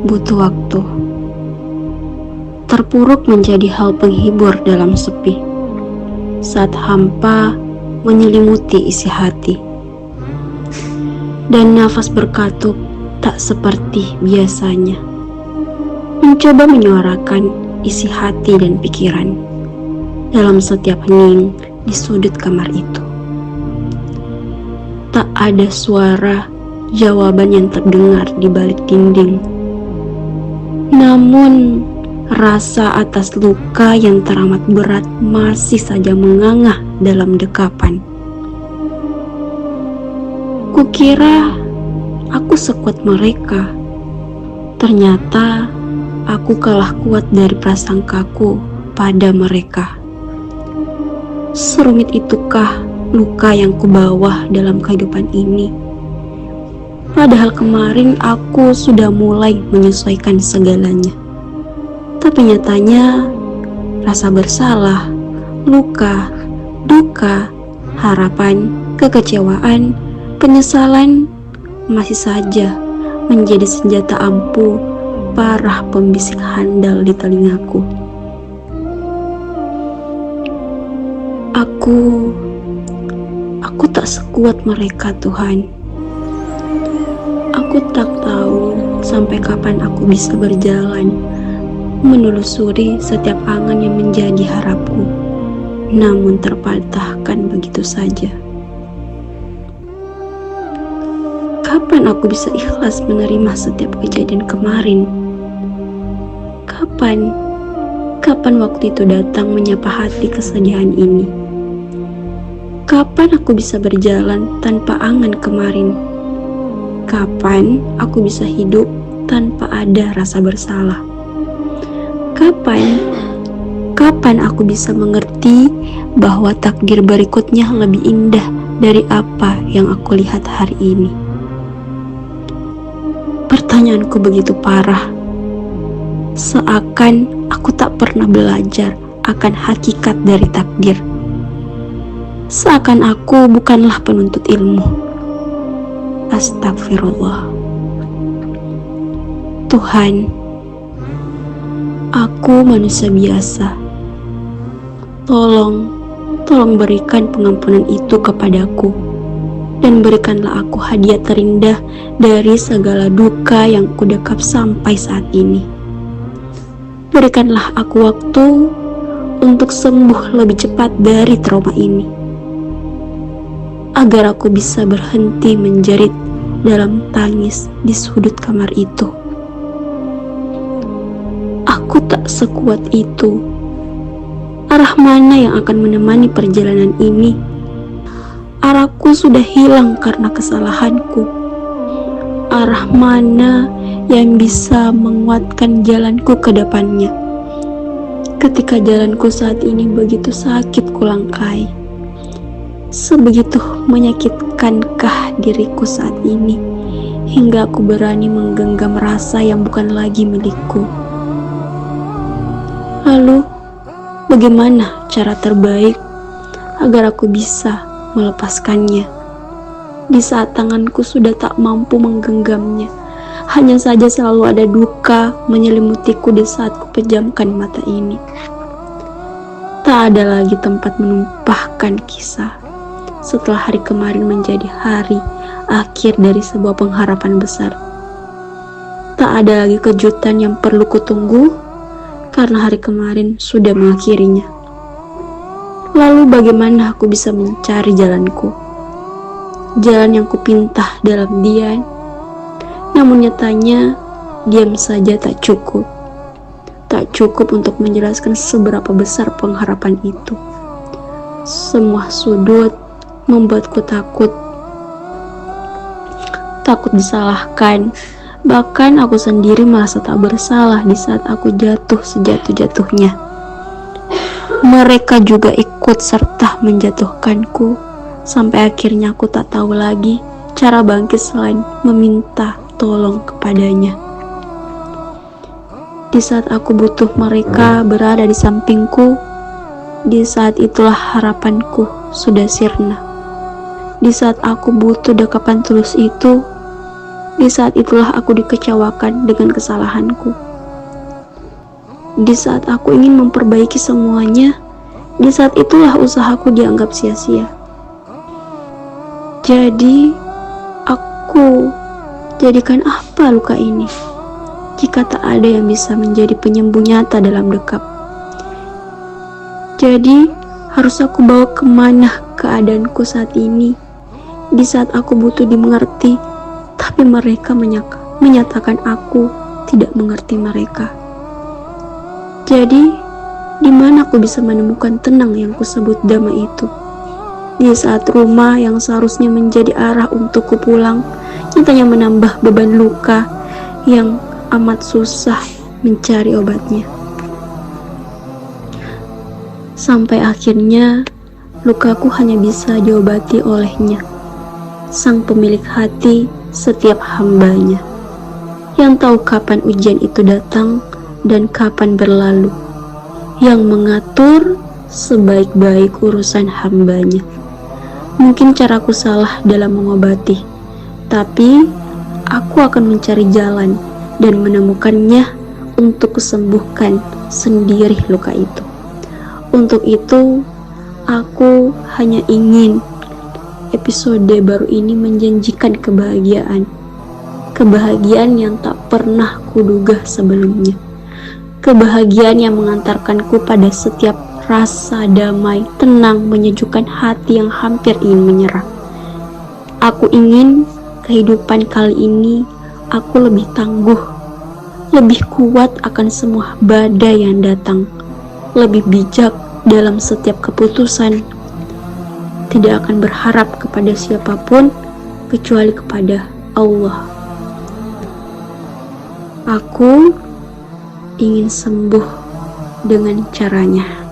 butuh waktu. Terpuruk menjadi hal penghibur dalam sepi, saat hampa menyelimuti isi hati. Dan nafas berkatup tak seperti biasanya, mencoba menyuarakan isi hati dan pikiran dalam setiap hening di sudut kamar itu. Tak ada suara jawaban yang terdengar di balik dinding. Namun, rasa atas luka yang teramat berat masih saja menganga dalam dekapan. Kukira aku sekuat mereka. Ternyata aku kalah kuat dari prasangkaku pada mereka. Serumit itukah luka yang kubawa dalam kehidupan ini? Padahal kemarin aku sudah mulai menyesuaikan segalanya. Tapi nyatanya rasa bersalah, luka, duka, harapan, kekecewaan, penyesalan masih saja menjadi senjata ampuh parah pembisik handal di telingaku. Aku tak sekuat mereka, Tuhan. Aku tak tahu sampai kapan aku bisa berjalan menelusuri setiap angan yang menjadi harapku, namun terpatahkan begitu saja. Kapan aku bisa ikhlas menerima setiap kejadian kemarin? Kapan waktu itu datang menyapa hati kesedihan ini? Kapan aku bisa berjalan tanpa angan kemarin? Kapan aku bisa hidup tanpa ada rasa bersalah? Kapan aku bisa mengerti bahwa takdir berikutnya lebih indah dari apa yang aku lihat hari ini? Pertanyaanku begitu parah, seakan aku tak pernah belajar akan hakikat dari takdir. Seakan aku bukanlah penuntut ilmu. Astagfirullah. Tuhan, aku manusia biasa. Tolong berikan pengampunan itu kepadaku, dan berikanlah aku hadiah terindah dari segala duka yang kudekap sampai saat ini. Berikanlah aku waktu untuk sembuh lebih cepat dari trauma ini, agar aku bisa berhenti menjerit dalam tangis di sudut kamar itu. Aku tak sekuat itu. Arah mana yang akan menemani perjalanan ini? Arahku sudah hilang karena kesalahanku. Arah mana yang bisa menguatkan jalanku ke depannya? Ketika jalanku saat ini begitu sakit kulangkai. Sebegitu menyakitkankah diriku saat ini, hingga aku berani menggenggam rasa yang bukan lagi milikku? Lalu, bagaimana cara terbaik agar aku bisa melepaskannya? Di saat tanganku sudah tak mampu menggenggamnya, hanya saja selalu ada duka menyelimutiku di saat kupejamkan mata ini. Tak ada lagi tempat menumpahkan kisah. Setelah hari kemarin menjadi hari akhir dari sebuah pengharapan besar. Tak ada lagi kejutan yang perlu kutunggu, karena hari kemarin sudah mengakhirinya. Lalu bagaimana aku bisa mencari jalanku? Jalan yang kupintah dalam diam. Namun nyatanya, diam saja tak cukup. Tak cukup untuk menjelaskan seberapa besar pengharapan itu. Semua sudut membuatku takut disalahkan. Bahkan aku sendiri merasa tak bersalah di saat aku jatuh sejatuh-jatuhnya. Mereka juga ikut serta menjatuhkanku, sampai akhirnya aku tak tahu lagi cara bangkit selain meminta tolong kepadanya. Di saat aku butuh, mereka berada di sampingku. Di saat itulah harapanku sudah sirna. Di saat aku butuh dekapan tulus itu, Di saat itulah aku dikecewakan dengan kesalahanku. Di saat aku ingin memperbaiki semuanya, di saat itulah usahaku dianggap sia-sia. Jadi, aku jadikan apa luka ini jika tak ada yang bisa menjadi penyembuh nyata dalam dekap? Jadi, harus aku bawa kemana keadaanku saat ini? Di saat aku butuh dimengerti, tapi mereka menyatakan aku tidak mengerti mereka. Jadi, di mana aku bisa menemukan tenang yang kusebut damai itu? Di saat rumah yang seharusnya menjadi arah untukku pulang, nyatanya menambah beban luka yang amat susah mencari obatnya. Sampai akhirnya, lukaku hanya bisa diobati olehnya, sang pemilik hati setiap hambanya, yang tahu kapan ujian itu datang dan kapan berlalu, yang mengatur sebaik-baik urusan hambanya. Mungkin caraku salah dalam mengobati, tapi aku akan mencari jalan dan menemukannya untuk kusembuhkan sendiri luka itu. Untuk itu, aku hanya ingin episode baru ini menjanjikan kebahagiaan. Kebahagiaan yang tak pernah kuduga sebelumnya. Kebahagiaan yang mengantarkanku pada setiap rasa damai, tenang, menyejukkan hati yang hampir ingin menyerah. Aku ingin kehidupan kali ini aku lebih tangguh, lebih kuat akan semua badai yang datang, lebih bijak dalam setiap keputusan, tidak akan berharap kepada siapapun kecuali kepada Allah. Aku ingin sembuh dengan caranya.